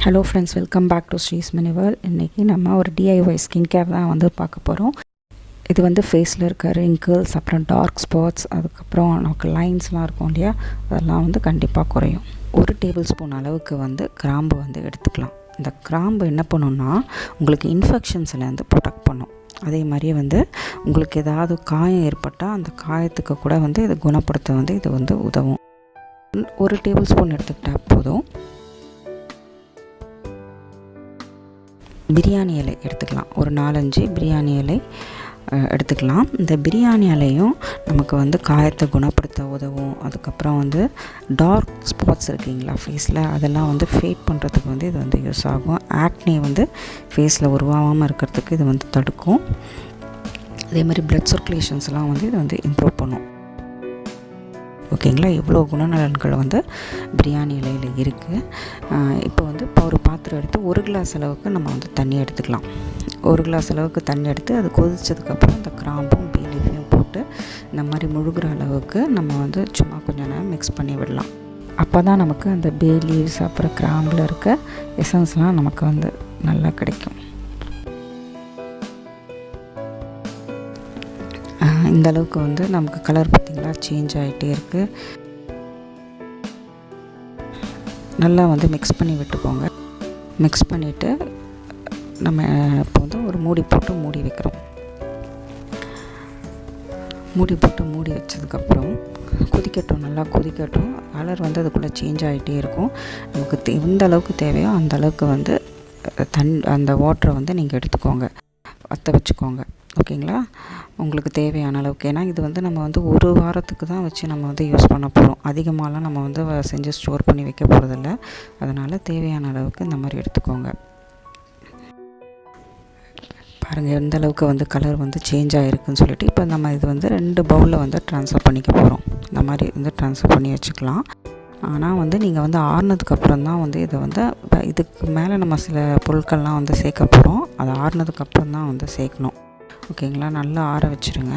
Hello friends, welcome back to ஸ்ரீஸ் மினிவல். இன்றைக்கி நம்ம ஒரு டிஐஒய் ஸ்கின் கேர் தான் வந்து பார்க்க போகிறோம். இது வந்து ஃபேஸில் இருக்க ரிங்கிள்ஸ், அப்புறம் டார்க் ஸ்பாட்ஸ், அதுக்கப்புறம் நமக்கு லைன்ஸ்லாம் இருக்கும் இல்லையா, அதெல்லாம் வந்து கண்டிப்பாக குறையும். 1 டேபிள் ஸ்பூன் அளவுக்கு வந்து கிராம்பு வந்து எடுத்துக்கலாம். இந்த கிராம்பு என்ன பண்ணுன்னா உங்களுக்கு இன்ஃபெக்ஷன்ஸ்லேருந்து ப்ரொடெக்ட் பண்ணும். அதே மாதிரியே வந்து உங்களுக்கு ஏதாவது காயம் ஏற்பட்டால் அந்த காயத்துக்கு கூட வந்து இது குணப்படுத்த வந்து இது வந்து உதவும். 1 டேபிள் ஸ்பூன் எடுத்துக்கிட்டால் போதும். பிரியாணி இலை எடுத்துக்கலாம். ஒரு 4-5 பிரியாணி இலை எடுத்துக்கலாம். இந்த பிரியாணி இலையும் நமக்கு வந்து காயத்தை குணப்படுத்த உதவும். அதுக்கப்புறம் வந்து டார்க் ஸ்பாட்ஸ் இருக்குங்களா ஃபேஸில், அதெல்லாம் வந்து ஃபேட் பண்ணுறதுக்கு வந்து இது வந்து யூஸ் ஆகும். ஆக்னே வந்து ஃபேஸில் உருவாகாமல் இருக்கிறதுக்கு இது வந்து தடுக்கும். அதே மாதிரி பிளட் சர்க்குலேஷன்ஸ்லாம் வந்து இது வந்து இம்ப்ரூவ் பண்ணும். ஓகேங்களா, இவ்வளோ குணநலன்கள் வந்து பிரியாணி இலையில் இருக்குது. இப்போ வந்து ஒரு பாத்திரம் எடுத்து 1 கிளாஸ் அளவுக்கு நம்ம வந்து தண்ணி எடுத்துக்கலாம். 1 கிளாஸ் அளவுக்கு தண்ணி எடுத்து அது கொதித்ததுக்கப்புறம் இந்த கிராம்பும் பீ லீஃபையும் போட்டு இந்த மாதிரி முழுகிற அளவுக்கு நம்ம வந்து சும்மா கொஞ்சம் நேரம் மிக்ஸ் பண்ணி விடலாம். அப்போ தான் நமக்கு அந்த பே லீவ்ஸ் அப்புறம் கிராம்பில் இருக்க எசன்ஸ்லாம் நமக்கு வந்து நல்லா கிடைக்கும். இந்த அளவுக்கு வந்து நமக்கு கலர் பார்த்திங்களா சேஞ்ச் ஆகிட்டே இருக்குது. நல்லா வந்து மிக்ஸ் பண்ணி விட்டுக்கோங்க. மிக்ஸ் பண்ணிவிட்டு நம்ம இப்போ வந்து ஒரு மூடி போட்டு மூடி வைக்கிறோம். மூடி போட்டு மூடி வச்சதுக்கப்புறம் கொதிக்கட்டும், நல்லா கொதிக்கட்டும். கலர் வந்து அதுக்குள்ளே சேஞ்ச் ஆகிட்டே இருக்கும். நமக்கு எந்த அளவுக்கு தேவையோ அந்த அளவுக்கு வந்து அந்த வாட்டரை வந்து நீங்கள் எடுத்துக்கோங்க, வற்ற வச்சுக்கோங்க. ஓகேங்களா, உங்களுக்கு தேவையான அளவுக்கு. ஏன்னா இது வந்து நம்ம வந்து 1 வாரத்துக்கு தான் வச்சு நம்ம வந்து யூஸ் பண்ண போகிறோம். அதிகமாகலாம் நம்ம வந்து செஞ்சு ஸ்டோர் பண்ணி வைக்க போகிறதில்ல. அதனால் தேவையான அளவுக்கு இந்த மாதிரி எடுத்துக்கோங்க. பாருங்கள் எந்த அளவுக்கு வந்து கலர் வந்து சேஞ்ச் ஆகிருக்குன்னு சொல்லிட்டு. இப்போ நம்ம இது வந்து 2 பவுலில் வந்து ட்ரான்ஸ்ஃபர் பண்ணிக்க போகிறோம். இந்த மாதிரி வந்து ட்ரான்ஸ்ஃபர் பண்ணி வச்சுக்கலாம். ஆனால் வந்து நீங்கள் வந்து ஆறுனதுக்கப்புறம் தான் வந்து இதை வந்து இதுக்கு மேலே நம்ம சில பொருட்கள்லாம் வந்து சேர்க்க போகிறோம். அது ஆறுனதுக்கப்புறம் தான் வந்து சேர்க்கணும். ஓகேங்களா, நல்லா ஆற வச்சுருங்க.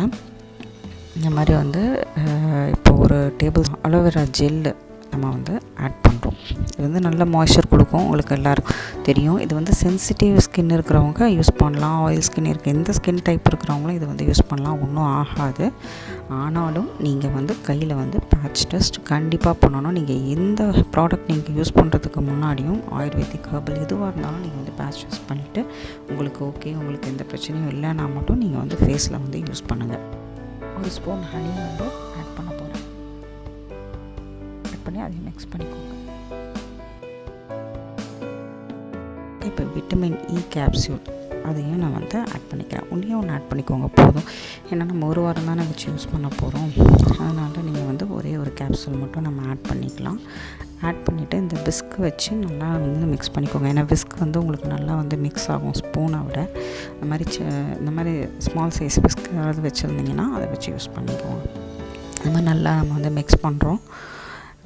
இந்த மாதிரி வந்து இப்போ ஒரு டேபிள் அலோவேரா ஜெல்லு நம்ம வந்து ஆட் பண்ணுறோம். இது வந்து நல்ல மாய்ஸ்சர் கொடுக்கும். உங்களுக்கு எல்லாருக்கும் தெரியும். இது வந்து சென்சிட்டிவ் ஸ்கின் இருக்கிறவங்க யூஸ் பண்ணலாம். ஆயில் ஸ்கின் இருக்குது, எந்த ஸ்கின் டைப் இருக்கிறவங்களும் இது வந்து யூஸ் பண்ணலாம், ஒன்றும் ஆகாது. ஆனாலும் நீங்கள் வந்து கையில் வந்து பேட்ச் டெஸ்ட் கண்டிப்பாக பண்ணணும். நீங்கள் எந்த ப்ராடக்ட் நீங்கள் யூஸ் பண்ணுறதுக்கு முன்னாடியும் ஆயுர்வேதிக் ஹெர்பல் எதுவாக இருந்தாலும் நீங்கள் வந்து பேட்ச் டெஸ்ட் பண்ணிவிட்டு உங்களுக்கு ஓகே, உங்களுக்கு எந்த பிரச்சனையும் இல்லைன்னா மட்டும் நீங்கள் வந்து ஃபேஸில் வந்து யூஸ் பண்ணுங்கள். 1 ஸ்பூன் ஹனி வந்து ஆட் பண்ண போகிறேன். ஆட் பண்ணி அதையும் மிக்ஸ் பண்ணிக்கோங்க. இப்போ விட்டமின் இ கேப்சியூல் அதையும் நான் வந்து ஆட் பண்ணிக்கிறேன். ஒன்று ஆட் பண்ணிக்கோங்க போதும். ஏன்னா நம்ம 1 வாரம் தானே வச்சு யூஸ் பண்ண போகிறோம். அதனால் நீங்கள் வந்து ஒரே ஒரு கேப்சூல் மட்டும் நம்ம ஆட் பண்ணிக்கலாம். ஆட் பண்ணிவிட்டு இந்த விஸ்க் வச்சு நல்லா வந்து மிக்ஸ் பண்ணிக்கோங்க. ஏன்னா விஸ்க் வந்து உங்களுக்கு நல்லா வந்து மிக்ஸ் ஆகும் ஸ்பூனை விட. இந்த மாதிரி ஸ்மால் சைஸ் விஸ்க் ஏதாவது வச்சுருந்தீங்கன்னா அதை வச்சு யூஸ் பண்ணிக்கோங்க. இந்த மாதிரி நல்லா நம்ம வந்து மிக்ஸ் பண்ணுறோம்.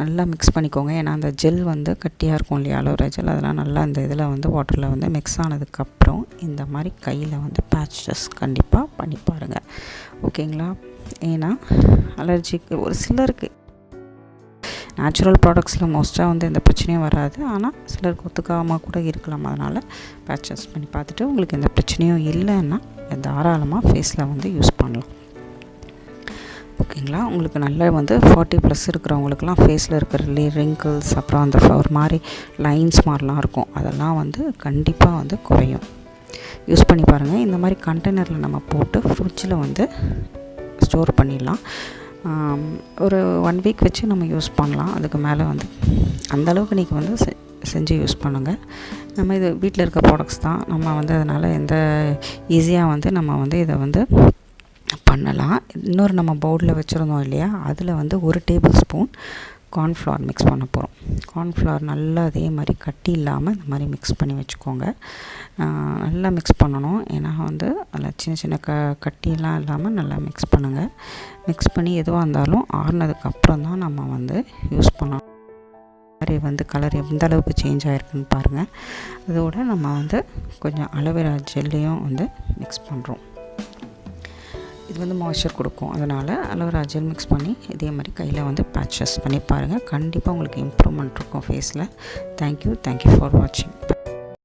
நல்லா மிக்ஸ் பண்ணிக்கோங்க. ஏன்னா அந்த ஜெல் வந்து கட்டியாக இருக்கும் இல்லையா, அலோவேரா ஜெல், அதெல்லாம் நல்லா இந்த இதில் வந்து வாட்டரில் வந்து மிக்ஸ் ஆனதுக்கப்புறம் இந்த மாதிரி கையில் வந்து பேட்ச் டெஸ்ட் கண்டிப்பாக பண்ணி பாருங்கள். ஓகேங்களா, ஏன்னா அலர்ஜிக்கு ஒரு சிலருக்கு நேச்சுரல் ப்ராடக்ட்ஸில் மோஸ்ட்டாக வந்து எந்த பிரச்சனையும் வராது. ஆனால் சிலருக்கு ஒத்துக்காமல் கூட இருக்கலாம். அதனால் பேட்ச் டெஸ்ட் பண்ணி பார்த்துட்டு உங்களுக்கு எந்த பிரச்சனையும் இல்லைன்னா தாராளமாக ஃபேஸில் வந்து யூஸ் பண்ணலாம். ஓகேங்களா, உங்களுக்கு நல்லா வந்து 40+ இருக்கிறவங்களுக்குலாம் ஃபேஸில் இருக்கிற ரிங்கிள்ஸ், அப்புறம் அந்த ஒரு மாதிரி லைன்ஸ் மாதிரிலாம் இருக்கும், அதெல்லாம் வந்து கண்டிப்பாக வந்து குறையும். யூஸ் பண்ணி பாருங்கள். இந்த மாதிரி கண்டெய்னரில் நம்ம போட்டு ஃப்ரிட்ஜில் வந்து ஸ்டோர் பண்ணிடலாம். ஒரு 1 வீக் வச்சு நம்ம யூஸ் பண்ணலாம். அதுக்கு மேலே வந்து அந்தளவுக்கு நீங்கள் வந்து செஞ்சு யூஸ் பண்ணுங்கள். நம்ம இது வீட்டில் இருக்க ப்ராடக்ட்ஸ் தான். நம்ம வந்து அதனால் எந்த ஈஸியாக வந்து நம்ம வந்து இதை வந்து பண்ணலாம். இன்னொரு நம்ம பவுலில் வச்சுருந்தோம் இல்லையா, அதில் வந்து 1 டேபிள் ஸ்பூன் கார்ன்ஃப்ளவர் மிக்ஸ் பண்ண போகிறோம். கார்ன்ஃப்ளவர் நல்லா அதே மாதிரி கட்டி இல்லாமல் இந்த மாதிரி மிக்ஸ் பண்ணி வச்சுக்கோங்க. நல்லா மிக்ஸ் பண்ணணும். ஏன்னா வந்து அதில் சின்ன சின்ன கட்டியெல்லாம் இல்லாமல் நல்லா மிக்ஸ் பண்ணுங்கள். மிக்ஸ் பண்ணி எதுவாக இருந்தாலும் ஆறுனதுக்கப்புறம் தான் நம்ம வந்து யூஸ் பண்ணணும். மாதிரி வந்து கலர் எந்த அளவுக்கு சேஞ்ச் ஆகிருக்குன்னு பாருங்கள். அதோடு நம்ம வந்து கொஞ்சம் அலோவேரா ஜெல்லையும் வந்து மிக்ஸ் பண்ணுறோம். இது வந்து மாய்ஸ்சர் கொடுக்கும். அதனால் அலோவேரா ஜெல் மிக்ஸ் பண்ணி இதே மாதிரி கையில் வந்து பேட்சஸ் பண்ணி பாருங்கள். கண்டிப்பாக உங்களுக்கு இம்ப்ரூவ்மெண்ட் இருக்கும் ஃபேஸில். தேங்க்யூ ஃபார் வாட்சிங்.